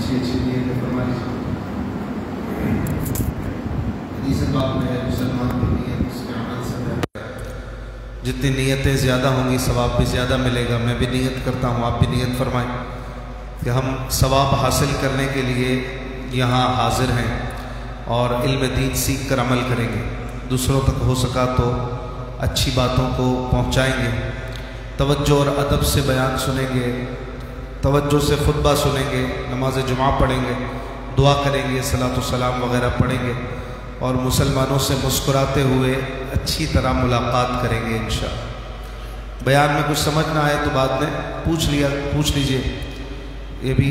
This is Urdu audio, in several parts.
اچھی اچھی نیتیں فرما لیجیے۔ حدیث پاک میں ہے مسلمان کی نیت اس کے عمل سے ہے، جتنی نیتیں زیادہ ہوں گی ثواب بھی زیادہ ملے گا۔ میں بھی نیت کرتا ہوں، آپ بھی نیت فرمائیں کہ ہم ثواب حاصل کرنے کے لیے یہاں حاضر ہیں اور علم دین سیکھ کر عمل کریں گے، دوسروں تک ہو سکا تو اچھی باتوں کو پہنچائیں گے، توجہ اور ادب سے بیان سنیں گے، توجہ سے خطبہ سنیں گے، نماز جمعہ پڑھیں گے، دعا کریں گے، صلاۃ و سلام وغیرہ پڑھیں گے اور مسلمانوں سے مسکراتے ہوئے اچھی طرح ملاقات کریں گے انشاءاللہ۔ بیان میں کچھ سمجھ نہ آئے تو بعد میں پوچھ لیجئے، یہ بھی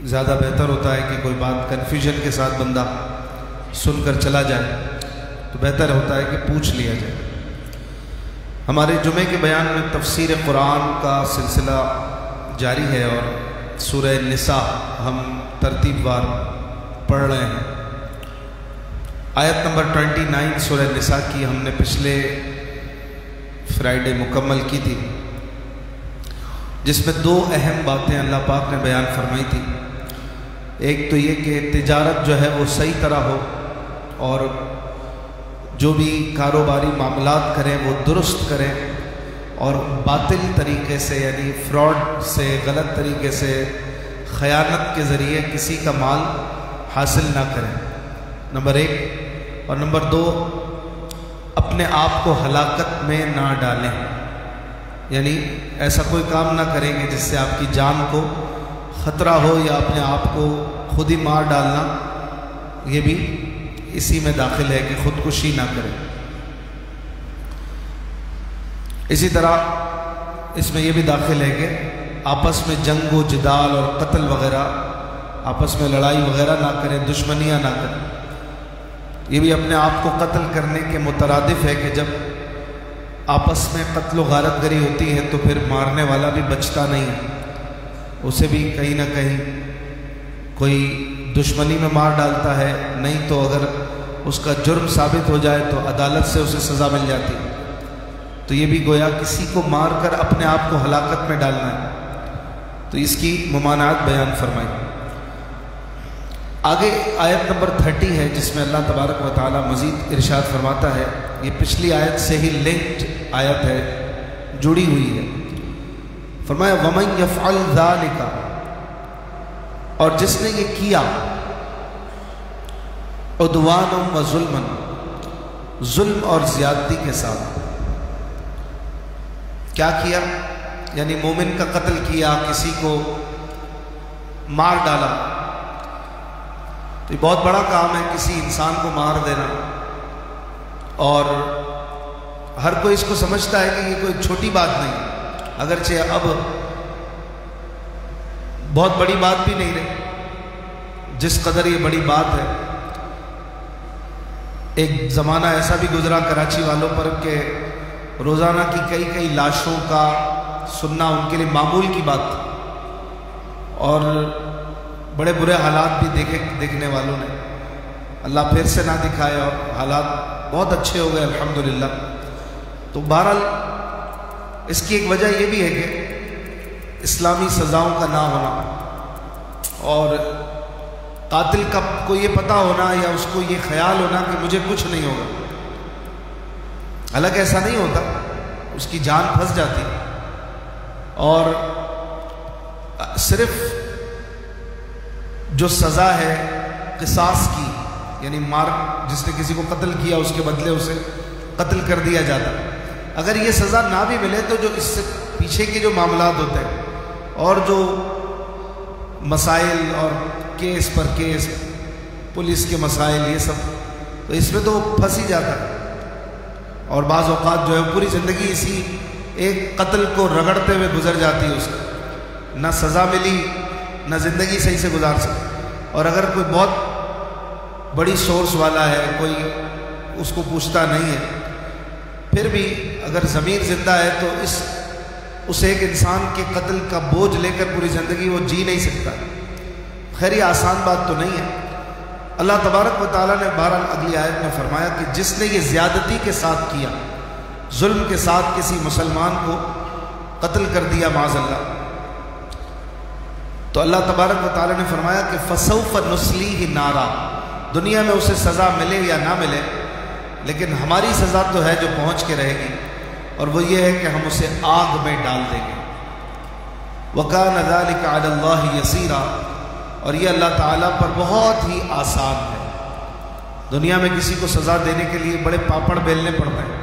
زیادہ بہتر ہوتا ہے کہ کوئی بات کنفیوژن کے ساتھ بندہ سن کر چلا جائے تو بہتر ہوتا ہے کہ پوچھ لیا جائے۔ ہمارے جمعے کے بیان میں تفسیر قرآن کا سلسلہ جاری ہے اور سورہ نساء ہم ترتیب وار پڑھ رہے ہیں۔ آیت نمبر 29 سورہ نساء کی ہم نے پچھلے فرائیڈے مکمل کی تھی، جس میں دو اہم باتیں اللہ پاک نے بیان فرمائی تھی۔ ایک تو یہ کہ تجارت جو ہے وہ صحیح طرح ہو اور جو بھی کاروباری معاملات کریں وہ درست کریں اور باطل طریقے سے یعنی فراڈ سے، غلط طریقے سے، خیانت کے ذریعے کسی کا مال حاصل نہ کریں، نمبر ایک۔ اور نمبر دو، اپنے آپ کو ہلاکت میں نہ ڈالیں، یعنی ایسا کوئی کام نہ کریں گے جس سے آپ کی جان کو خطرہ ہو یا اپنے آپ کو خود ہی مار ڈالنا، یہ بھی اسی میں داخل ہے کہ خودکشی نہ کریں۔ اسی طرح اس میں یہ بھی داخل ہے کہ آپس میں جنگ و جدال اور قتل وغیرہ، آپس میں لڑائی وغیرہ نہ کریں، دشمنیاں نہ کریں۔ یہ بھی اپنے آپ کو قتل کرنے کے مترادف ہے کہ جب آپس میں قتل و غارت گری ہوتی ہے تو پھر مارنے والا بھی بچتا نہیں ہے، اسے بھی کہیں نہ کہیں کوئی دشمنی میں مار ڈالتا ہے، نہیں تو اگر اس کا جرم ثابت ہو جائے تو عدالت سے اسے سزا مل جاتی ہے۔ تو یہ بھی گویا کسی کو مار کر اپنے آپ کو ہلاکت میں ڈالنا ہے، تو اس کی ممانعت بیان فرمائی۔ آگے آیت نمبر 30 ہے جس میں اللہ تبارک و تعالی مزید ارشاد فرماتا ہے، یہ پچھلی آیت سے ہی لنکڈ آیت ہے، جڑی ہوئی ہے۔ فرمایا وَمَن يَفْعَلْ ذَلِكَ، اور جس نے یہ کیا، عدوانًا وظلمًا، ظلم اور زیادتی کے ساتھ، کیا کیا؟ یعنی مومن کا قتل کیا، کسی کو مار ڈالا، تو یہ بہت بڑا کام ہے کسی انسان کو مار دینا، اور ہر کوئی اس کو سمجھتا ہے کہ یہ کوئی چھوٹی بات نہیں، اگرچہ اب بہت بڑی بات بھی نہیں رہی، جس قدر یہ بڑی بات ہے۔ ایک زمانہ ایسا بھی گزرا کراچی والوں پر کہ روزانہ کی کئی لاشوں کا سننا ان کے لیے معمول کی بات تھی، اور بڑے برے حالات بھی دیکھنے والوں نے، اللہ پھر سے نہ دکھائے اور حالات بہت اچھے ہو گئے الحمدللہ۔ تو بہرحال اس کی ایک وجہ یہ بھی ہے کہ اسلامی سزاؤں کا نہ ہونا اور قاتل کا کو یہ پتہ ہونا یا اس کو یہ خیال ہونا کہ مجھے کچھ نہیں ہوگا، حالانکہ ایسا نہیں ہوتا، اس کی جان پھنس جاتی، اور صرف جو سزا ہے قصاص کی، یعنی جس نے کسی کو قتل کیا اس کے بدلے اسے قتل کر دیا جاتا، اگر یہ سزا نہ بھی ملے تو جو اس سے پیچھے کے جو معاملات ہوتے ہیں اور جو مسائل اور کیس پر کیس، پولیس کے مسائل، یہ سب، تو اس میں تو پھنس ہی جاتا ہے، اور بعض اوقات جو ہے پوری زندگی اسی ایک قتل کو رگڑتے ہوئے گزر جاتی ہے، اس کو نہ سزا ملی نہ زندگی صحیح سے گزار سکے۔ اور اگر کوئی بہت بڑی سورس والا ہے، کوئی اس کو پوچھتا نہیں ہے، پھر بھی اگر ضمیر زندہ ہے تو اس ایک انسان کے قتل کا بوجھ لے کر پوری زندگی وہ جی نہیں سکتا۔ خیر یہ آسان بات تو نہیں ہے۔ اللہ تبارک و تعالیٰ نے بہرحال اگلی آیت میں فرمایا کہ جس نے یہ زیادتی کے ساتھ کیا، ظلم کے ساتھ کسی مسلمان کو قتل کر دیا معاذ اللہ، تو اللہ تبارک و تعالیٰ نے فرمایا کہ فسوف نصلیہ نارا، دنیا میں اسے سزا ملے یا نہ ملے، لیکن ہماری سزا تو ہے جو پہنچ کے رہے گی، اور وہ یہ ہے کہ ہم اسے آگ میں ڈال دیں گے۔ وَكَانَ ذَلِكَ عَلَى اللَّهِ يَسِيرًا، اور یہ اللہ تعالیٰ پر بہت ہی آسان ہے۔ دنیا میں کسی کو سزا دینے کے لیے بڑے پاپڑ بیلنے پڑتے ہیں،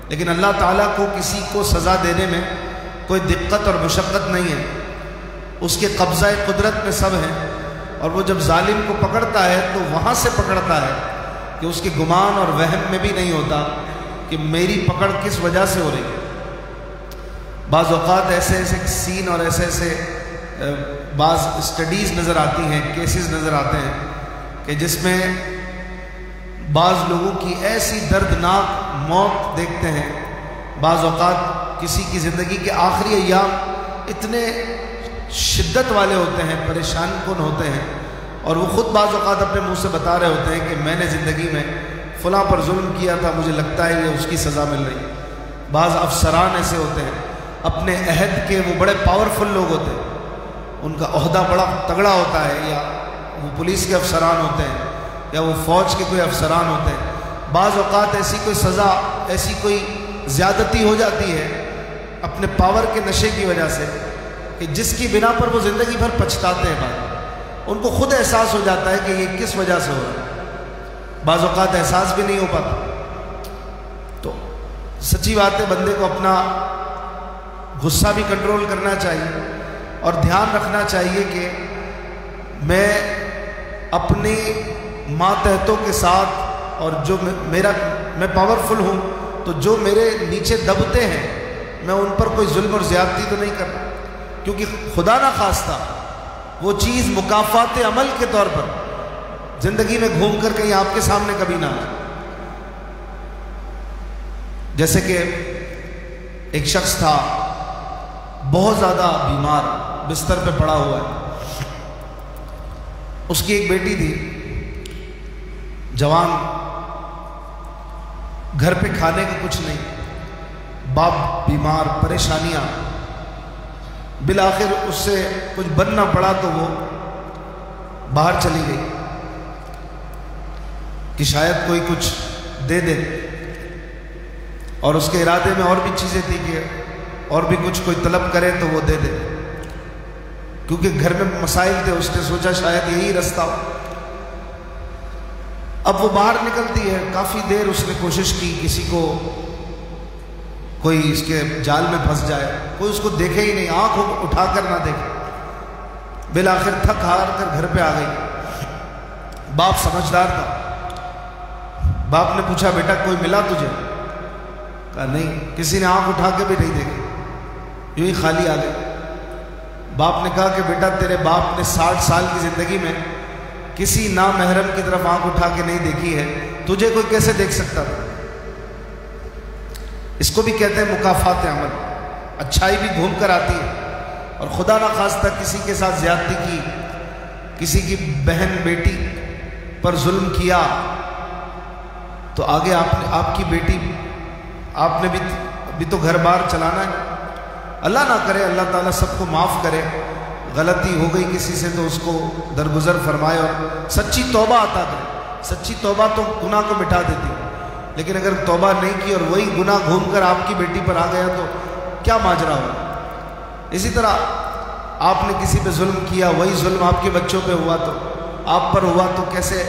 لیکن اللہ تعالیٰ کو کسی کو سزا دینے میں کوئی دقت اور مشقت نہیں ہے، اس کے قبضہ قدرت میں سب ہیں، اور وہ جب ظالم کو پکڑتا ہے تو وہاں سے پکڑتا ہے کہ اس کے گمان اور وہم میں بھی نہیں ہوتا کہ میری پکڑ کس وجہ سے ہو رہی ہے۔ بعض اوقات ایسے ایسے سین اور ایسے ایسے بعض اسٹڈیز نظر آتی ہیں، کیسز نظر آتے ہیں کہ جس میں بعض لوگوں کی ایسی دردناک موت دیکھتے ہیں۔ بعض اوقات کسی کی زندگی کے آخری ایام اتنے شدت والے ہوتے ہیں، پریشان کن ہوتے ہیں، اور وہ خود بعض اوقات اپنے منہ سے بتا رہے ہوتے ہیں کہ میں نے زندگی میں فلاں پر ظلم کیا تھا، مجھے لگتا ہے یہ اس کی سزا مل رہی ہے۔ بعض افسران ایسے ہوتے ہیں، اپنے عہد کے وہ بڑے پاورفل لوگ ہوتے ہیں، ان کا عہدہ بڑا تگڑا ہوتا ہے، یا وہ پولیس کے افسران ہوتے ہیں یا وہ فوج کے کوئی افسران ہوتے ہیں۔ بعض اوقات ایسی کوئی سزا، ایسی کوئی زیادتی ہو جاتی ہے اپنے پاور کے نشے کی وجہ سے کہ جس کی بنا پر وہ زندگی بھر پچھتاتے ہیں، بعد ان کو خود احساس ہو جاتا ہے کہ یہ کس وجہ سے ہو رہا ہے، بعض اوقات احساس بھی نہیں ہو پاتا۔ تو سچی بات ہے، بندے کو اپنا غصہ بھی کنٹرول کرنا چاہیے اور دھیان رکھنا چاہیے کہ میں اپنے ماتحتوں کے ساتھ، اور جو میں پاورفل ہوں تو جو میرے نیچے دبتے ہیں میں ان پر کوئی ظلم اور زیادتی تو نہیں کرتا، کیونکہ خدا نہ خواستہ وہ چیز مکافات عمل کے طور پر زندگی میں گھوم کر کہیں آپ کے سامنے کبھی نہ آئے۔ جیسے کہ ایک شخص تھا بہت زیادہ بیمار، بستر پہ پڑا ہوا ہے، اس کی ایک بیٹی تھی جوان، گھر پہ کھانے کا کچھ نہیں، باپ بیمار، پریشانیاں، بالآخر اس سے کچھ بننا پڑا تو وہ باہر چلی گئی کہ شاید کوئی کچھ دے دے، اور اس کے ارادے میں اور بھی چیزیں تھی کہ اور بھی کچھ کوئی طلب کرے تو وہ دے دے، کیونکہ گھر میں مسائل تھے، اس نے سوچا شاید یہی رستہ ہو۔ اب وہ باہر نکلتی ہے، کافی دیر اس نے کوشش کی کسی کو کوئی اس کے جال میں پھنس جائے، کوئی اس کو دیکھے ہی نہیں، آنکھ اٹھا کر نہ دیکھے، بالآخر تھک ہار کر گھر پہ آ گئی۔ باپ سمجھدار تھا، باپ نے پوچھا بیٹا کوئی ملا تجھے؟ کہا نہیں، کسی نے آنکھ اٹھا کے بھی نہیں دیکھی، یوں ہی خالی آ گئی۔ باپ نے کہا کہ بیٹا تیرے باپ نے 60 سال کی زندگی میں کسی نامحرم کی طرف آنکھ اٹھا کے نہیں دیکھی ہے، تجھے کوئی کیسے دیکھ سکتا تھا؟ اس کو بھی کہتے ہیں مکافات عمل، اچھائی بھی گھوم کر آتی ہے، اور خدا نہ خواستہ کسی کے ساتھ زیادتی کی، کسی کی بہن بیٹی پر ظلم کیا تو آگے آپ کی بیٹی، آپ نے بھی تو گھر بار چلانا ہے۔ اللہ نہ کرے، اللہ تعالیٰ سب کو معاف کرے، غلطی ہو گئی کسی سے تو اس کو درگزر فرمائے اور سچی توبہ عطا کرے۔ سچی توبہ تو گناہ کو مٹا دیتی ہے، لیکن اگر توبہ نہیں کی اور وہی گناہ گھوم کر آپ کی بیٹی پر آ گیا تو کیا ماجرا ہو۔ اسی طرح آپ نے کسی پہ ظلم کیا، وہی ظلم آپ کے بچوں پہ ہوا تو آپ پر ہوا تو کیسے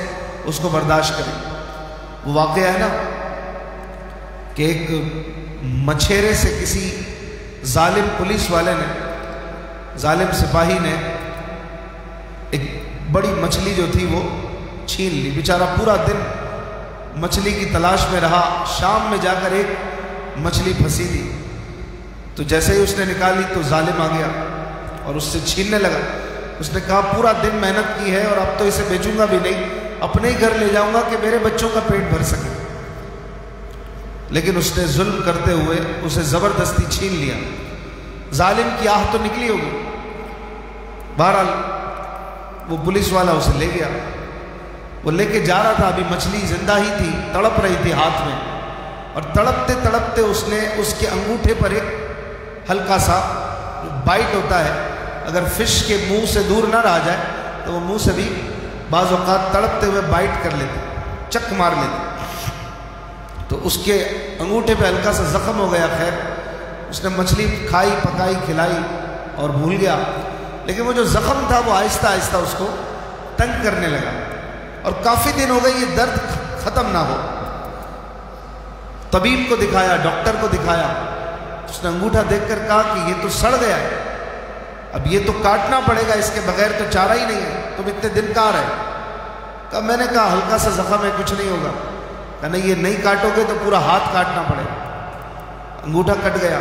اس کو برداشت کریں۔ وہ واقعہ ہے نا کہ ایک مچھیرے سے کسی ظالم پولیس والے نے، ظالم سپاہی نے ایک بڑی مچھلی جو تھی وہ چھین لی، بیچارہ پورا دن مچھلی کی تلاش میں رہا، شام میں جا کر ایک مچھلی پھنسی تھی، تو جیسے ہی اس نے نکالی تو ظالم آ گیا اور اس سے چھیننے لگا۔ اس نے کہا پورا دن محنت کی ہے اور اب تو اسے بیچوں گا بھی نہیں، اپنے ہی گھر لے جاؤں گا کہ میرے بچوں کا پیٹ بھر سکے، لیکن اس نے ظلم کرتے ہوئے اسے زبردستی چھین لیا۔ ظالم کی آہ تو نکلی ہوگی، بہرحال وہ پولیس والا اسے لے گیا، وہ لے کے جا رہا تھا، ابھی مچھلی زندہ ہی تھی، تڑپ رہی تھی ہاتھ میں، اور تڑپتے تڑپتے اس نے اس کے انگوٹھے پر ایک ہلکا سا بائٹ ہوتا ہے، اگر فش کے منہ سے دور نہ رہ جائے تو وہ منہ سے بھی بعض اوقات تڑپتے ہوئے بائٹ کر لیتے، چک مار لیتے. تو اس کے انگوٹھے پہ ہلکا سا زخم ہو گیا. خیر اس نے مچھلی کھائی، پکائی، کھلائی اور بھول گیا، لیکن وہ جو زخم تھا وہ آہستہ آہستہ اس کو تنگ کرنے لگا اور کافی دن ہو گئے یہ درد ختم نہ ہو. طبیب کو دکھایا، ڈاکٹر کو دکھایا. اس نے انگوٹھا دیکھ کر کہا کہ یہ تو سڑ گیا ہے، اب یہ تو کاٹنا پڑے گا، اس کے بغیر تو چارہ ہی نہیں ہے، تم اتنے دن کہاں رہے؟ کہا میں نے کہا ہلکا سا زخم ہے، کچھ نہیں ہوگا. کہا نہیں، یہ نہیں کاٹو گے تو پورا ہاتھ کاٹنا پڑے گا. انگوٹھا کٹ گیا،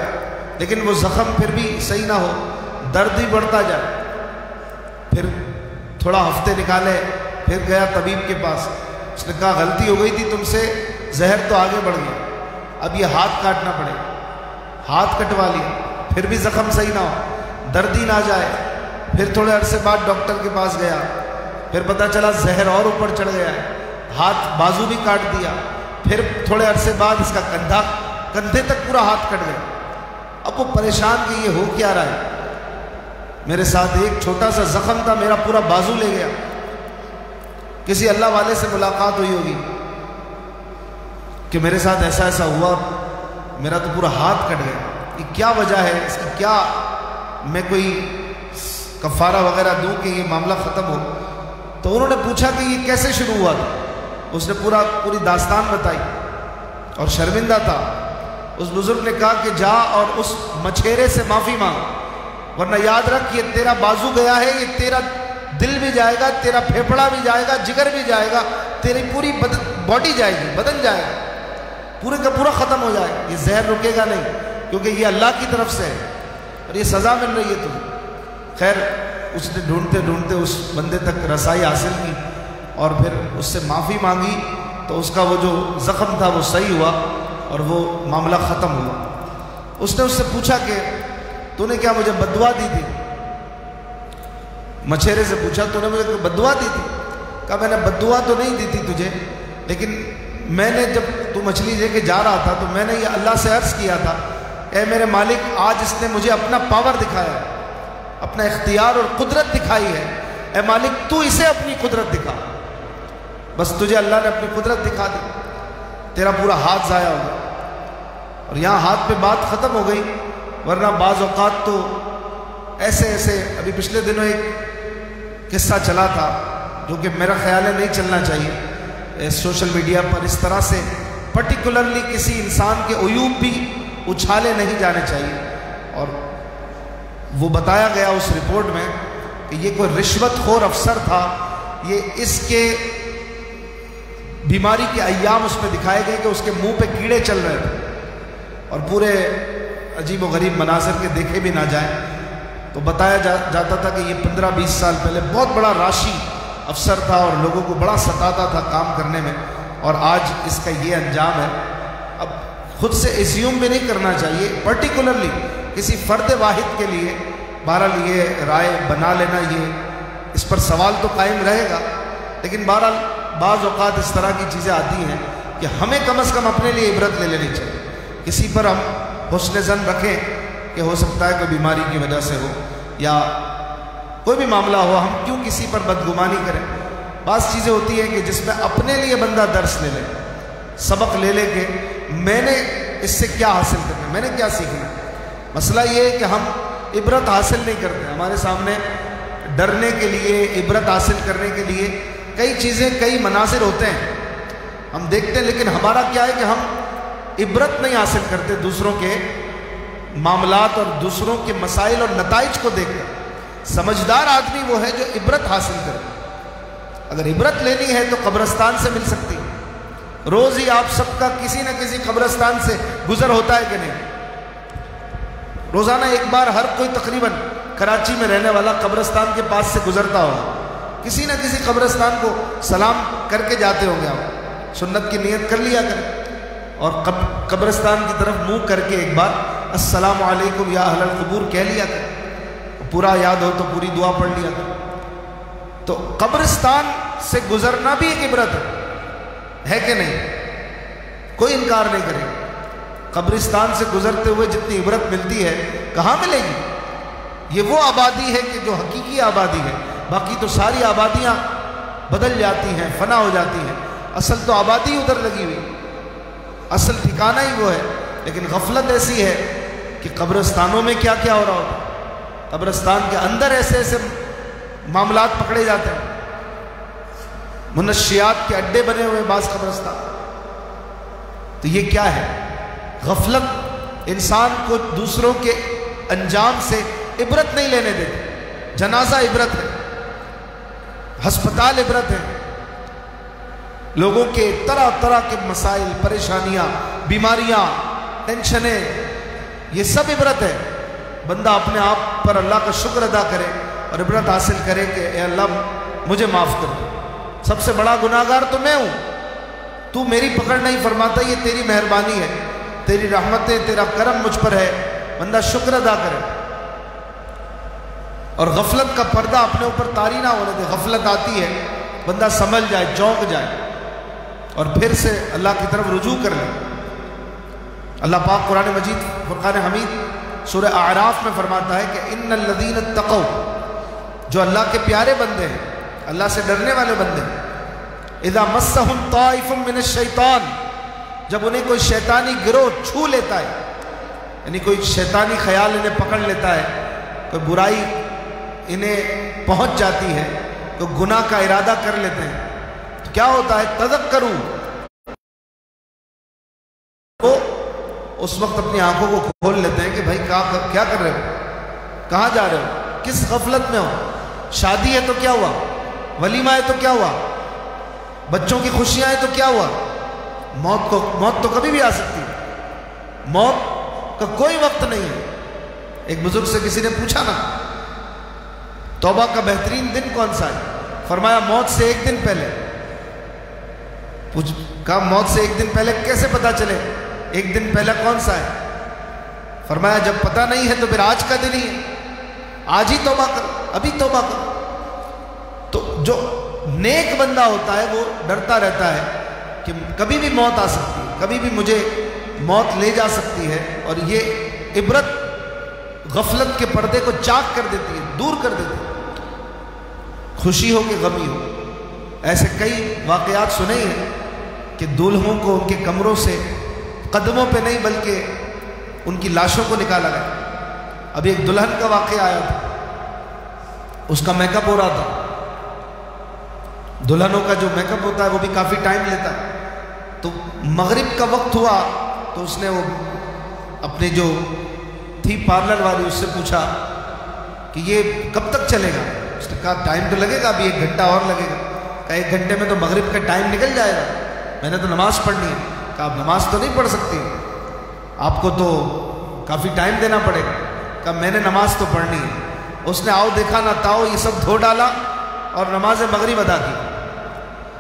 لیکن وہ زخم پھر بھی صحیح نہ ہو، درد ہی بڑھتا جائے. پھر تھوڑا ہفتے نکالے، پھر گیا طبیب کے پاس. اس نے کہا غلطی ہو گئی تھی تم سے، زہر تو آگے بڑھ گیا، اب یہ ہاتھ کاٹنا پڑے گا. ہاتھ کٹوا لیا، پھر بھی زخم صحیح نہ ہو، درد ہی نہ جائے. پھر تھوڑے عرصے بعد ڈاکٹر کے پاس گیا، پھر پتہ چلا زہر اور اوپر چڑھ گیا ہے، ہاتھ بازو بھی کاٹ دیا. پھر تھوڑے عرصے بعد اس کا کندھے تک پورا ہاتھ کٹ گیا. اب وہ پریشان کہ یہ ہو کیا رہا ہے، میرے ساتھ ایک چھوٹا سا زخم تھا، میرا پورا بازو لے گیا. کسی اللہ والے سے ملاقات ہوئی ہوگی کہ میرے ساتھ ایسا ایسا ہوا، میرا تو پورا ہاتھ کٹ گیا، یہ کیا وجہ ہے، اس کی کیا میں کوئی کفارہ وغیرہ دوں کہ یہ معاملہ ختم ہو؟ تو انہوں نے پوچھا کہ یہ کیسے شروع ہوا تھا. اس نے پوری داستان بتائی اور شرمندہ تھا. اس بزرگ نے کہا کہ جا اور اس مچھیرے سے معافی مانگ، ورنہ یاد رکھ یہ تیرا بازو گیا ہے، یہ تیرا دل بھی جائے گا، تیرا پھیپھڑا بھی جائے گا، جگر بھی جائے گا، تیری پوری باڈی جائے گی، بدن جائے گا، پورے کا پورا ختم ہو جائے. یہ زہر رکے گا نہیں، کیونکہ یہ اللہ کی طرف سے ہے اور یہ سزا مل رہی ہے تمہیں. خیر اس نے ڈھونڈتے ڈھونڈتے اس بندے تک رسائی حاصل کی اور پھر اس سے معافی مانگی تو اس کا وہ جو زخم تھا وہ صحیح ہوا اور وہ معاملہ ختم ہوا. اس نے اس سے پوچھا کہ تو نے کیا مجھے بد دعا دی تھی؟ مچھیرے سے پوچھا تو نے مجھے بد دعا دی تھی؟ کہا میں نے بد دعا تو نہیں دی تھی تجھے، لیکن میں نے جب تو مچھلی لے کے جا رہا تھا تو میں نے یہ اللہ سے عرض کیا تھا، اے میرے مالک آج اس نے مجھے اپنا پاور دکھایا ہے، اپنا اختیار اور قدرت دکھائی ہے، اے مالک تو اسے اپنی قدرت دکھا. بس تجھے اللہ نے اپنی قدرت دکھا دی، تیرا پورا ہاتھ ضائع ہو گیا. اور یہاں ہاتھ پہ بات ختم ہو گئی، ورنہ بعض اوقات تو ایسے ابھی پچھلے دنوں ایک قصہ چلا تھا جو کہ میرا خیال ہے نہیں چلنا چاہیے سوشل میڈیا پر. اس طرح سے پرٹیکولرلی کسی انسان کے عیوب بھی اچھالے نہیں جانے چاہیے. اور وہ بتایا گیا اس رپورٹ میں کہ یہ کوئی رشوت خور افسر تھا، یہ اس کے بیماری کے ایام اس میں دکھائے گئے کہ اس کے منہ پہ کیڑے چل رہے تھے اور پورے عجیب و غریب مناظر کے دیکھے بھی نہ جائیں. تو بتایا جاتا تھا کہ یہ 15-20 سال پہلے بہت بڑا راشی افسر تھا اور لوگوں کو بڑا ستاتا تھا کام کرنے میں، اور آج اس کا یہ انجام ہے. اب خود سے اسیوم بھی نہیں کرنا چاہیے پرٹیکولرلی کسی فرد واحد کے لیے. بہرحال یہ رائے بنا لینا، یہ اس پر سوال تو قائم رہے گا، لیکن بہرحال بعض اوقات اس طرح کی چیزیں آتی ہیں کہ ہمیں کم از کم اپنے لیے عبرت لے لینی چاہیے. کسی پر ہم حسن ظن رکھیں کہ ہو سکتا ہے کوئی بیماری کی وجہ سے ہو یا کوئی بھی معاملہ ہو، ہم کیوں کسی پر بدگمانی کریں. بعض چیزیں ہوتی ہیں کہ جس میں اپنے لیے بندہ درس لے لے، سبق لے لے کہ میں نے اس سے کیا حاصل کرنا ہے، میں نے کیا سیکھنا ہے. مسئلہ یہ ہے کہ ہم عبرت حاصل نہیں کرتے. ہمارے سامنے ڈرنے کے لیے، عبرت حاصل کرنے کے لیے کئی چیزیں، کئی مناظر ہوتے ہیں ہم دیکھتے ہیں، لیکن ہمارا کیا ہے کہ ہم عبرت نہیں حاصل کرتے دوسروں کے معاملات اور دوسروں کے مسائل اور نتائج کو دیکھ کر. سمجھدار آدمی وہ ہے جو عبرت حاصل کرے. اگر عبرت لینی ہے تو قبرستان سے مل سکتی ہے. روز ہی آپ سب کا کسی نہ کسی قبرستان سے گزر ہوتا ہے کہ نہیں؟ روزانہ ایک بار ہر کوئی تقریباً کراچی میں رہنے والا قبرستان کے پاس سے گزرتا ہوگا. کسی نہ کسی قبرستان کو سلام کر کے جاتے ہوں گے. آپ سنت کی نیت کر لیا کریں اور قبرستان کی طرف منہ کر کے ایک بار السلام علیکم یا اہل القبور کہہ لیا کریں. پورا یاد ہو تو پوری دعا پڑھ لیا کریں. تو قبرستان سے گزرنا بھی ایک عبرت ہے کہ نہیں؟ کوئی انکار نہیں کرے. قبرستان سے گزرتے ہوئے جتنی عبرت ملتی ہے کہاں ملے گی؟ یہ وہ آبادی ہے کہ جو حقیقی آبادی ہے، باقی تو ساری آبادیاں بدل جاتی ہیں، فنا ہو جاتی ہیں، اصل تو آبادی ادھر لگی ہوئی، اصل ٹھکانہ ہی وہ ہے۔ لیکن غفلت ایسی ہے کہ قبرستانوں میں کیا کیا ہو رہا ہوتا ہے، قبرستان کے اندر ایسے ایسے معاملات پکڑے جاتے ہیں، منشیات کے اڈے بنے ہوئے بعض قبرستان۔ تو یہ کیا ہے؟ غفلت انسان کو دوسروں کے انجام سے عبرت نہیں لینے دیتی۔ جنازہ عبرت ہے، ہسپتال عبرت ہے، لوگوں کے طرح طرح کے مسائل، پریشانیاں، بیماریاں، ٹینشنیں، یہ سب عبرت ہے۔ بندہ اپنے آپ پر اللہ کا شکر ادا کرے اور عبرت حاصل کرے کہ اے اللہ مجھے معاف کر دے، سب سے بڑا گناہگار تو میں ہوں، تو میری پکڑ نہیں فرماتا، یہ تیری مہربانی ہے، تیری رحمتیں، تیرا کرم مجھ پر ہے۔ بندہ شکر ادا کرے اور غفلت کا پردہ اپنے اوپر طاری نہ ہونے دے۔ غفلت آتی ہے، بندہ سنبھل جائے، چونک جائے اور پھر سے اللہ کی طرف رجوع کر لے۔ اللہ پاک قرآن مجید فرقان حمید سورہ اعراف میں فرماتا ہے کہ ان الذین اتقوا، جو اللہ کے پیارے بندے ہیں، اللہ سے ڈرنے والے بندے ہیں، اذا مسہم طائف من الشیطان، جب انہیں کوئی شیطانی گروہ چھو لیتا ہے، یعنی کوئی شیطانی خیال انہیں پکڑ لیتا ہے، کوئی برائی انہیں پہنچ جاتی ہے، تو گناہ کا ارادہ کر لیتے ہیں، تو کیا ہوتا ہے؟ تذکروا، وہ اس وقت اپنی آنکھوں کو کھول لیتے ہیں کہ بھائی کیا کر رہے ہو، کہاں جا رہے ہو، کس غفلت میں ہو؟ شادی ہے تو کیا ہوا، ولیمہ ہے تو کیا ہوا، بچوں کی خوشیاں ہیں تو کیا ہوا؟ موت تو کبھی بھی آ سکتی ہے، موت کا کوئی وقت نہیں ہے۔ ایک بزرگ سے کسی نے پوچھا نا توبہ کا بہترین دن کون سا ہے؟ فرمایا موت سے ایک دن پہلے۔ کہا موت سے ایک دن پہلے کیسے پتا چلے؟ ایک دن پہلا کون سا ہے؟ فرمایا جب پتہ نہیں ہے تو پھر آج کا دن ہی ہے، آج ہی توبہ کر، ابھی توبہ کر۔ تو جو نیک بندہ ہوتا ہے وہ ڈرتا رہتا ہے کہ کبھی بھی موت آ سکتی ہے، کبھی بھی مجھے موت لے جا سکتی ہے، اور یہ عبرت غفلت کے پردے کو چاک کر دیتی ہے، دور کر دیتی ہے، خوشی ہو کہ غمی ہو۔ ایسے کئی واقعات سنے ہیں کہ دولہوں کو ان کے کمروں سے قدموں پہ نہیں بلکہ ان کی لاشوں کو نکالا گیا۔ ابھی ایک دلہن کا واقعہ آیا تھا، اس کا میک اپ ہو رہا تھا۔ دلہنوں کا جو میک اپ ہوتا ہے وہ بھی کافی ٹائم لیتا ہے، تو مغرب کا وقت ہوا تو اس نے وہ اپنے جو تھی پارلر والی اس سے پوچھا کہ یہ کب تک چلے گا؟ اس نے کہا ٹائم تو لگے گا، ابھی 1 گھنٹہ اور لگے گا۔ کہا 1 گھنٹے میں تو مغرب کا ٹائم نکل جائے گا، میں نے تو نماز پڑھنی ہے۔ کہا آپ نماز تو نہیں پڑھ سکتی، آپ کو تو کافی ٹائم دینا پڑے گا۔ کہا میں نے نماز تو پڑھنی ہے۔ اس نے آؤ دیکھا نہ تاؤ یہ سب دھو ڈالا اور نماز مغرب ادا کی،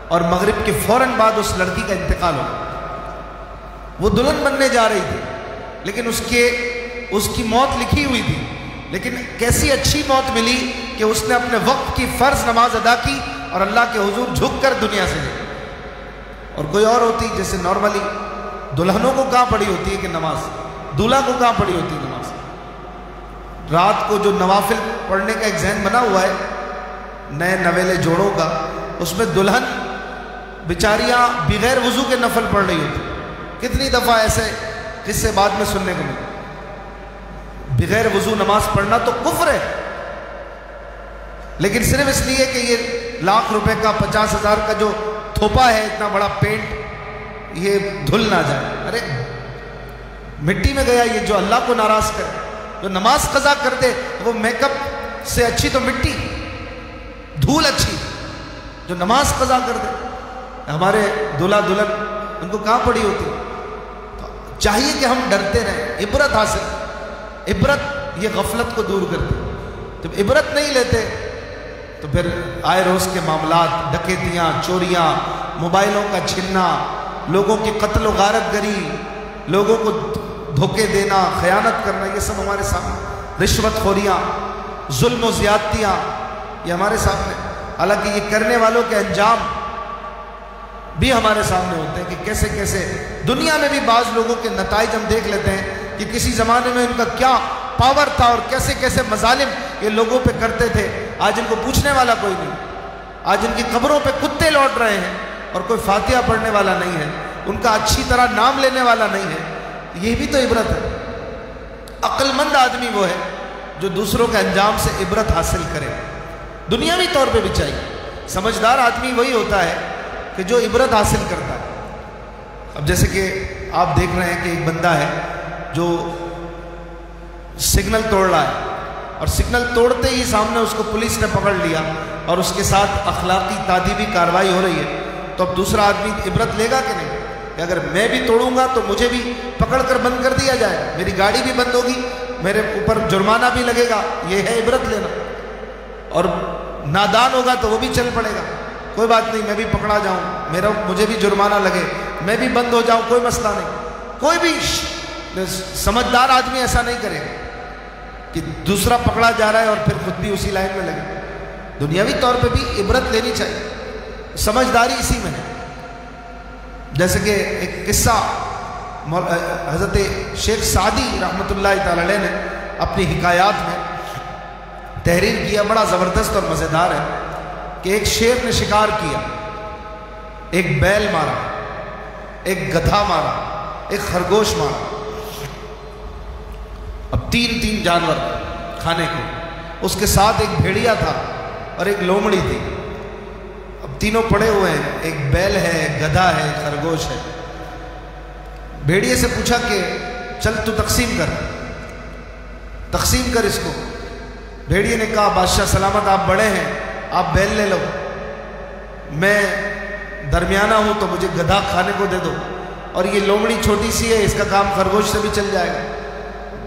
اور مغرب کے فوراً بعد اس لڑکی کا انتقال ہو۔ وہ دلہن بننے جا رہی تھی، لیکن اس کی موت لکھی ہوئی تھی، لیکن کیسی اچھی موت ملی کہ اس نے اپنے وقت کی فرض نماز ادا کی اور اللہ کے حضور جھک کر دنیا سے گئی۔ اور کوئی اور ہوتی جیسے نارملی دلہنوں کو کہاں پڑی ہوتی ہے کہ نماز، دولہا کو کہاں پڑی ہوتی ہے نماز۔ رات کو جو نوافل پڑھنے کا ایک ذہن بنا ہوا ہے نئے نویلے جوڑوں کا، اس میں دلہن بیچاریاں بغیر وضو کے نفل پڑھ رہی ہوتی۔ کتنی دفعہ ایسے قصے بعد میں سننے کو ملے۔ بغیر وضو نماز پڑھنا تو کفر ہے، لیکن صرف اس لیے کہ یہ 1,00,000 روپے کا 50,000 کا جو تھوپا ہے، اتنا بڑا پینٹ، یہ دھل نہ جائے۔ ارے مٹی میں گیا یہ جو اللہ کو ناراض کرے، جو نماز قضا کر دے، وہ میک اپ سے اچھی تو مٹی، دھول اچھی، جو نماز قضا کر دے۔ ہمارے دلہا دلہن ان کو کہاں پڑی ہوتی؟ چاہیے کہ ہم ڈرتے رہیں، عبرت حاصل، عبرت یہ غفلت کو دور کرتی۔ جب عبرت نہیں لیتے تو پھر آئے روز کے معاملات، ڈکیتیاں، چوریاں، موبائلوں کا چھننا، لوگوں کی قتل و غارت گری، لوگوں کو دھوکے دینا، خیانت کرنا، یہ سب ہمارے سامنے، رشوت خوریاں، ظلم و زیادتیاں، یہ ہمارے سامنے۔ حالانکہ یہ کرنے والوں کے انجام بھی ہمارے سامنے ہوتے ہیں کہ کیسے کیسے دنیا میں بھی بعض لوگوں کے نتائج ہم دیکھ لیتے ہیں کہ کسی زمانے میں ان کا کیا پاور تھا اور کیسے کیسے مظالم یہ لوگوں پہ کرتے تھے، آج ان کو پوچھنے والا کوئی نہیں۔ آج ان کی قبروں پہ کتے لوٹ رہے ہیں اور کوئی فاتحہ پڑھنے والا نہیں ہے، ان کا اچھی طرح نام لینے والا نہیں ہے۔ یہ بھی تو عبرت ہے۔ عقل مند آدمی وہ ہے جو دوسروں کے انجام سے عبرت حاصل کرے، دنیاوی طور پہ بھی چاہیے۔ سمجھدار آدمی وہی ہوتا ہے کہ جو عبرت حاصل کرتا ہے۔ اب جیسے کہ آپ دیکھ رہے ہیں کہ ایک بندہ ہے جو سگنل توڑ رہا ہے اور سگنل توڑتے ہی سامنے اس کو پولیس نے پکڑ لیا اور اس کے ساتھ اخلاقی تعدیبی کارروائی ہو رہی ہے، تو اب دوسرا آدمی عبرت لے گا کہ نہیں کہ اگر میں بھی توڑوں گا تو مجھے بھی پکڑ کر بند کر دیا جائے گا، میری گاڑی بھی بند ہوگی، میرے اوپر جرمانہ بھی لگے گا۔ یہ ہے عبرت لینا۔ اور نادان ہوگا تو وہ بھی چل پڑے گا، کوئی بات نہیں، میں بھی پکڑا جاؤں، مجھے بھی جرمانہ لگے، میں بھی بند ہو جاؤں، کوئی مسئلہ نہیں۔ کوئی بھی سمجھدار آدمی ایسا نہیں کرے گا کہ دوسرا پکڑا جا رہا ہے اور پھر خود بھی اسی لائن میں لگے۔ دنیاوی طور پہ بھی عبرت لینی چاہیے، سمجھداری اسی میں ہے۔ جیسے کہ ایک قصہ حضرت شیخ سعدی رحمۃ اللہ تعالی علیہ نے اپنی حکایات میں تحریر کیا، بڑا زبردست اور مزیدار ہے کہ ایک شیر نے شکار کیا، ایک بیل مارا، ایک گدھا مارا، ایک خرگوش مارا، اب تین جانور کھانے کو، اس کے ساتھ ایک بھیڑیا تھا اور ایک لومڑی تھی۔ اب تینوں پڑے ہوئے ہیں، ایک بیل ہے، گدھا ہے، خرگوش ہے۔ بھیڑیے سے پوچھا کہ چل تو تقسیم کر اس کو۔ بھیڑیے نے کہا بادشاہ سلامت، آپ بڑے ہیں، آپ بیل لے لو، میں درمیانہ ہوں تو مجھے گدھا کھانے کو دے دو، اور یہ لومڑی چھوٹی سی ہے، اس کا کام خرگوش سے بھی چل جائے گا۔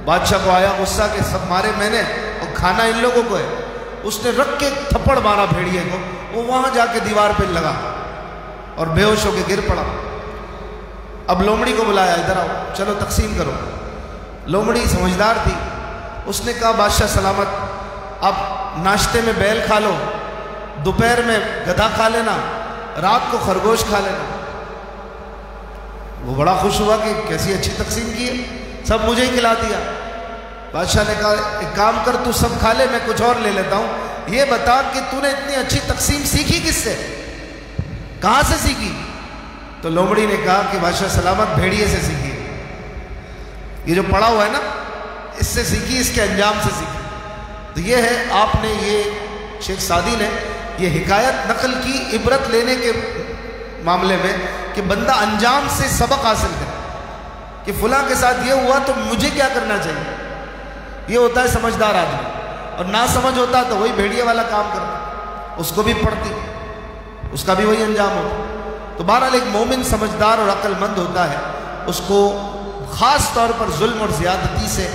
بادشاہ کو آیا غصہ کہ سب مارے میں نے اور کھانا ان لوگوں کو ہے۔ اس نے رکھ کے تھپڑ مارا بھیڑیے کو، وہ وہاں جا کے دیوار پہ لگا اور بے ہوش ہو کے گر پڑا۔ اب لومڑی کو بلایا، ادھر آؤ، چلو تقسیم کرو۔ لومڑی سمجھدار تھی، اس نے کہا بادشاہ سلامت، اب ناشتے میں بیل کھا لو، دوپہر میں گدھا کھا لینا، رات کو خرگوش کھا لینا۔ وہ بڑا خوش ہوا کہ کیسی اچھی تقسیم کی ہے، سب مجھے ہی کھلا دیا۔ بادشاہ نے کہا ایک کام کر، تو سب کھا لے، میں کچھ اور لے لیتا ہوں، یہ بتا کہ تو نے اتنی اچھی تقسیم سیکھی کس سے، کہاں سے سیکھی؟ تو لومڑی نے کہا کہ بادشاہ سلامت بھیڑیے سے سیکھی، یہ جو پڑا ہوا ہے نا اس سے سیکھی، اس کے انجام سے سیکھی۔ تو یہ ہے، آپ نے یہ شیخ سعدی نے یہ حکایت نقل کی عبرت لینے کے معاملے میں کہ بندہ انجام سے سبق حاصل کرے کہ فلاں کے ساتھ یہ ہوا تو مجھے کیا کرنا چاہیے۔ یہ ہوتا ہے سمجھدار آدمی، اور نہ سمجھ ہوتا تو وہی بھیڑیے والا کام کرتا، اس کو بھی پڑتی، اس کا بھی وہی انجام ہوتا۔ تو بہرحال ایک مومن سمجھدار اور عقل مند ہوتا ہے، اس کو خاص طور پر ظلم اور زیادتی سے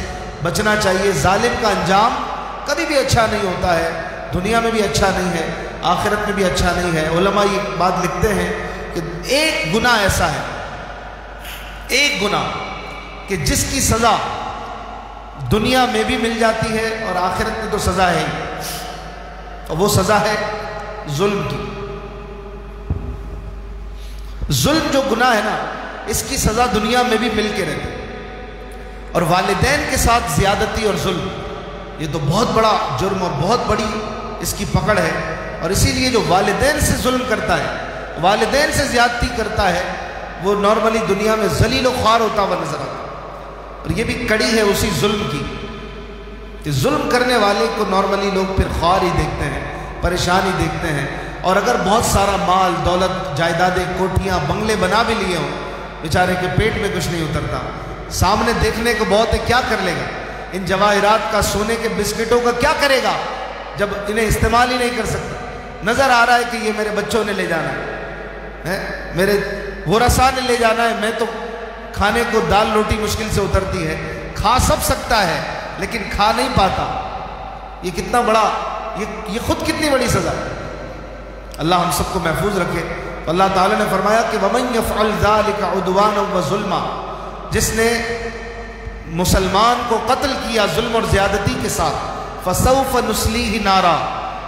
بچنا چاہیے۔ ظالم کا انجام کبھی بھی اچھا نہیں ہوتا ہے، دنیا میں بھی اچھا نہیں ہے، آخرت میں بھی اچھا نہیں ہے۔ علماء یہ بات لکھتے ہیں کہ ایک گناہ ایسا ہے، ایک گناہ کہ جس کی سزا دنیا میں بھی مل جاتی ہے اور آخرت میں تو سزا ہے ہی، اور وہ سزا ہے ظلم کی۔ ظلم جو گناہ ہے نا، اس کی سزا دنیا میں بھی مل کے رہتی ہے، اور والدین کے ساتھ زیادتی اور ظلم یہ تو بہت بڑا جرم اور بہت بڑی اس کی پکڑ ہے۔ اور اسی لیے جو والدین سے ظلم کرتا ہے، والدین سے زیادتی کرتا ہے، وہ نارملی دنیا میں ذلیل و خوار ہوتا ہوا نظر آتا ہے۔ اور یہ بھی کڑی ہے اسی ظلم کی کہ ظلم کرنے والے کو نارملی لوگ پھر خوار ہی دیکھتے ہیں، پریشان ہی دیکھتے ہیں۔ اور اگر بہت سارا مال دولت جائیدادیں کوٹھیاں بنگلے بنا بھی لیے ہوں، بیچارے کے پیٹ میں کچھ نہیں اترتا، سامنے دیکھنے کو بہت ہے، کیا کر لے گا ان جواہرات کا، سونے کے بسکٹوں کا کیا کرے گا جب انہیں استعمال ہی نہیں کر سکتا؟ نظر آ رہا ہے کہ یہ میرے بچوں نے لے جانا ہے، میرے ورثاء نے لے جانا ہے، میں تو کھانے کو دال روٹی مشکل سے اترتی ہے، کھا سب سکتا ہے لیکن کھا نہیں پاتا۔ یہ کتنا بڑا، یہ خود کتنی بڑی سزا ہے۔ اللہ ہم سب کو محفوظ رکھے۔ اللہ تعالیٰ نے فرمایا کہ وَمَن يَفْعَلْ ذَلِكَ عُدْوَانًا وَظُلْمًا، جس نے مسلمان کو قتل کیا ظلم اور زیادتی کے ساتھ، فَسَوْفَ نُصْلِيهِ نَارًا،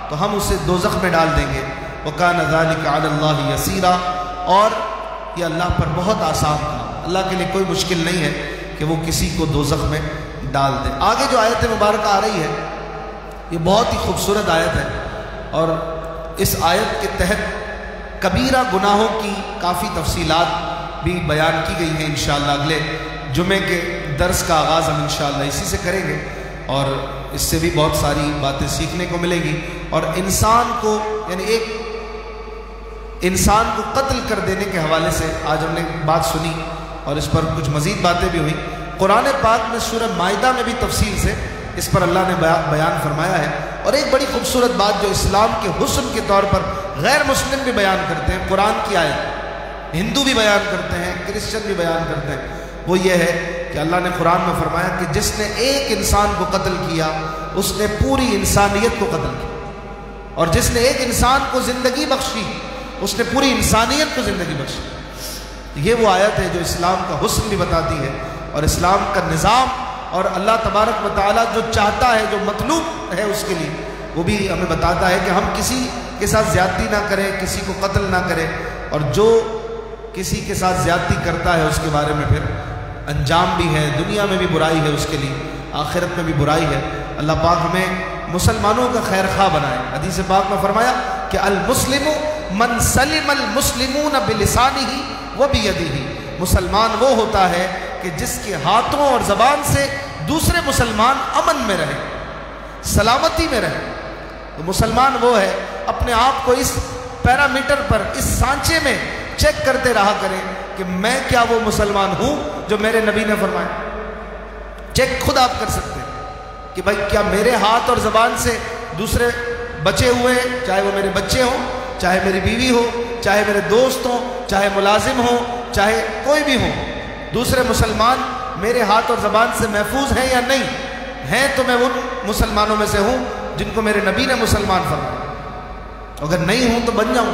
تو ہم اسے دوزخ میں ڈال دیں گے، وَكَانَ ذَلِكَ عَلَى اللَّهِ يَسِيرًا، اور یہ اللہ پر بہت آسان تھا، اللہ کے لیے کوئی مشکل نہیں ہے کہ وہ کسی کو دوزخ میں ڈال دے۔ آگے جو آیت مبارکہ آ رہی ہے یہ بہت ہی خوبصورت آیت ہے، اور اس آیت کے تحت کبیرہ گناہوں کی کافی تفصیلات بھی بیان کی گئی ہیں۔ انشاءاللہ اگلے جمعے کے درس کا آغاز ہم انشاءاللہ اسی سے کریں گے، اور اس سے بھی بہت ساری باتیں سیکھنے کو ملے گی۔ اور انسان کو یعنی ایک انسان کو قتل کر دینے کے حوالے سے آج ہم نے بات سنی، اور اس پر کچھ مزید باتیں بھی ہوئی۔ قرآن پاک میں سورہ مائدہ میں بھی تفصیل سے اس پر اللہ نے بیان فرمایا ہے۔ اور ایک بڑی خوبصورت بات جو اسلام کے حسن کے طور پر غیر مسلم بھی بیان کرتے ہیں، قرآن کی آیت ہندو بھی بیان کرتے ہیں، کرسچن بھی بیان کرتے ہیں، وہ یہ ہے کہ اللہ نے قرآن میں فرمایا کہ جس نے ایک انسان کو قتل کیا اس نے پوری انسانیت کو قتل کیا، اور جس نے ایک انسان کو زندگی بخشی اس نے پوری انسانیت کو زندگی بخشی۔ یہ وہ آیت ہے جو اسلام کا حسن بھی بتاتی ہے، اور اسلام کا نظام، اور اللہ تبارک و تعالیٰ جو چاہتا ہے، جو مطلوب ہے اس کے لیے، وہ بھی ہمیں بتاتا ہے کہ ہم کسی کے ساتھ زیادتی نہ کریں، کسی کو قتل نہ کریں، اور جو کسی کے ساتھ زیادتی کرتا ہے اس کے بارے میں پھر انجام بھی ہے، دنیا میں بھی برائی ہے اس کے لیے، آخرت میں بھی برائی ہے۔ اللہ پاک ہمیں مسلمانوں کا خیر خواہ بنائے۔ حدیث پاک میں فرمایا کہ المسلم من سلم المسلمون بلسانہ وبیدہ، مسلمان وہ ہوتا ہے کہ جس کے ہاتھوں اور زبان سے دوسرے مسلمان امن میں رہے، سلامتی میں رہے۔ تو مسلمان وہ ہے، اپنے آپ کو اس پیرامیٹر پر، اس سانچے میں چیک کرتے رہا کریں کہ میں کیا وہ مسلمان ہوں جو میرے نبی نے فرمایا۔ چیک خود آپ کر سکتے ہیں کہ بھائی کیا میرے ہاتھ اور زبان سے دوسرے بچے ہوئے ہیں، چاہے وہ میرے بچے ہوں، چاہے میری بیوی ہو، چاہے میرے دوست ہوں، چاہے ملازم ہوں، چاہے کوئی بھی ہو، دوسرے مسلمان میرے ہاتھ اور زبان سے محفوظ ہیں یا نہیں ہیں؟ تو میں ان مسلمانوں میں سے ہوں جن کو میرے نبی نے مسلمان فرمایا۔ اگر نہیں ہوں تو بن جاؤں،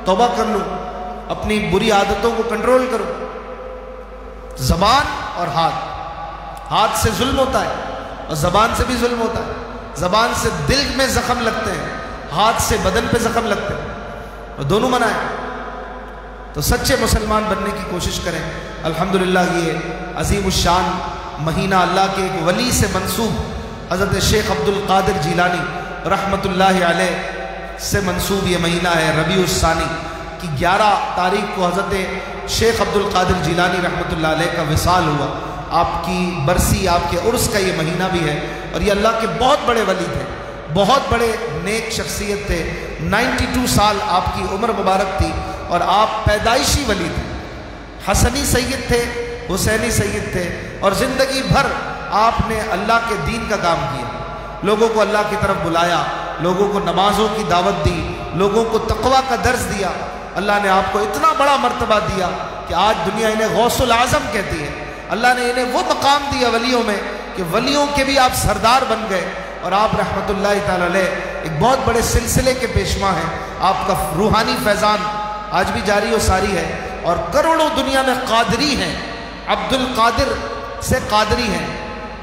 توبہ کر لوں، اپنی بری عادتوں کو کنٹرول کروں۔ زبان اور ہاتھ سے ظلم ہوتا ہے، اور زبان سے بھی ظلم ہوتا ہے۔ زبان سے دل میں زخم لگتے ہیں، ہاتھ سے بدن پہ زخم لگتے ہیں، اور دونوں منع ہے۔ تو سچے مسلمان بننے کی کوشش کریں۔ الحمدللہ یہ عظیم الشان مہینہ اللہ کے ایک ولی سے منسوب حضرت شیخ عبد القادر جیلانی رحمۃ اللہ علیہ سے منسوب یہ مہینہ ہے۔ ربیع الثانی کی 11 تاریخ کو حضرت شیخ عبد القادر جیلانی رحمۃ اللہ علیہ کا وصال ہوا۔ آپ کی برسی، آپ کے عرس کا یہ مہینہ بھی ہے، اور یہ اللہ کے بہت بڑے ولی تھے، بہت بڑے نیک شخصیت تھے۔ 92 سال آپ کی عمر مبارک تھی، اور آپ پیدائشی ولی تھے، حسنی سید تھے، حسینی سید تھے، اور زندگی بھر آپ نے اللہ کے دین کا کام کیا، لوگوں کو اللہ کی طرف بلایا، لوگوں کو نمازوں کی دعوت دی، لوگوں کو تقویٰ کا درس دیا۔ اللہ نے آپ کو اتنا بڑا مرتبہ دیا کہ آج دنیا انہیں غوث العظم کہتی ہے۔ اللہ نے انہیں وہ مقام دیا ولیوں میں کہ ولیوں کے بھی آپ سردار بن گئے، اور آپ رحمۃ اللہ تعالی علیہ ایک بہت بڑے سلسلے کے پیشوا ہیں۔ آپ کا روحانی فیضان آج بھی جاری و ساری ہے، اور کروڑوں دنیا میں قادری ہیں، عبد القادر سے قادری ہیں،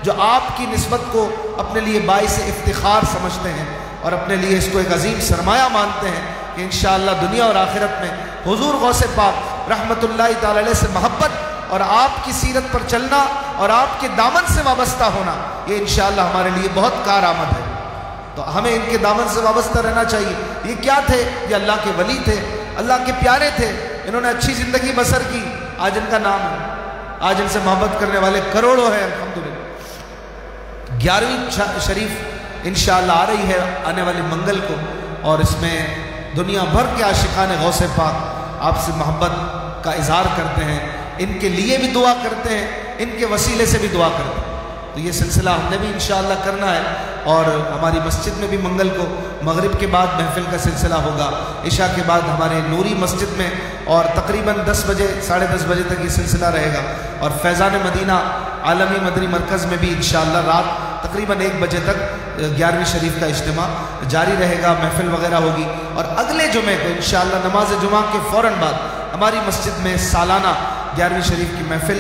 جو آپ کی نسبت کو اپنے لیے باعث افتخار سمجھتے ہیں، اور اپنے لیے اس کو ایک عظیم سرمایہ مانتے ہیں کہ انشاءاللہ دنیا اور آخرت میں حضور غوث پاک رحمۃ اللہ تعالی علیہ سے محبت اور آپ کی سیرت پر چلنا اور آپ کے دامن سے وابستہ ہونا، یہ انشاءاللہ ہمارے لیے بہت کارآمد ہے۔ تو ہمیں ان کے دامن سے وابستہ رہنا چاہیے۔ یہ کیا تھے؟ یہ اللہ کے ولی تھے، اللہ کے پیارے تھے، انہوں نے اچھی زندگی بسر کی، آج ان کا نام ہے، آج ان سے محبت کرنے والے کروڑوں ہیں الحمدللہ۔ 11ویں شریف انشاءاللہ آ رہی ہے آنے والی منگل کو، اور اس میں دنیا بھر کے عاشقان غوث پاک آپ سے محبت کا اظہار کرتے ہیں، ان کے لیے بھی دعا کرتے ہیں، ان کے وسیلے سے بھی دعا کرتے ہیں۔ تو یہ سلسلہ ہم نے بھی انشاءاللہ کرنا ہے، اور ہماری مسجد میں بھی منگل کو مغرب کے بعد محفل کا سلسلہ ہوگا، عشاء کے بعد ہمارے نوری مسجد میں، اور تقریباً 10 بجے 10:30 بجے تک یہ سلسلہ رہے گا، اور فیضان مدینہ عالمی مدنی مرکز میں بھی انشاءاللہ رات تقریباً 1 بجے تک 11ویں شریف کا اجتماع جاری رہے گا، محفل وغیرہ ہوگی۔ اور اگلے جمعے کو انشاءاللہ نماز جمعہ کے فوراً بعد ہماری مسجد میں سالانہ 11ویں شریف کی محفل،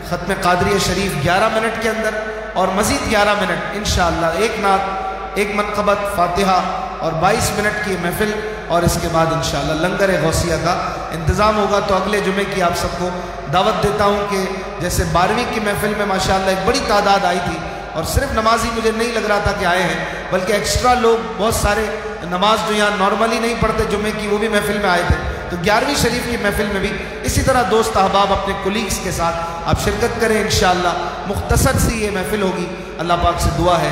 ختم قادریہ شریف 11 منٹ کے اندر، اور مزید 11 منٹ انشاءاللہ ایک نعت، ایک منقبت، فاتحہ، اور 22 منٹ کی محفل، اور اس کے بعد انشاءاللہ لنگر غوثیہ کا انتظام ہوگا۔ تو اگلے جمعے کی آپ سب کو دعوت دیتا ہوں کہ جیسے 12ویں کی محفل میں ماشاءاللہ ایک بڑی تعداد آئی تھی، اور صرف نمازی مجھے نہیں لگ رہا تھا کہ آئے ہیں، بلکہ ایکسٹرا لوگ بہت سارے نماز جو یہاں نارملی نہیں پڑھتے جمعے کی، وہ بھی محفل میں آئے تھے. تو 11ویں شریف کی محفل میں بھی اسی طرح دوست احباب اپنے کولیگز کے ساتھ آپ شرکت کریں انشاءاللہ. مختصر سی یہ محفل ہوگی. اللہ پاک سے دعا ہے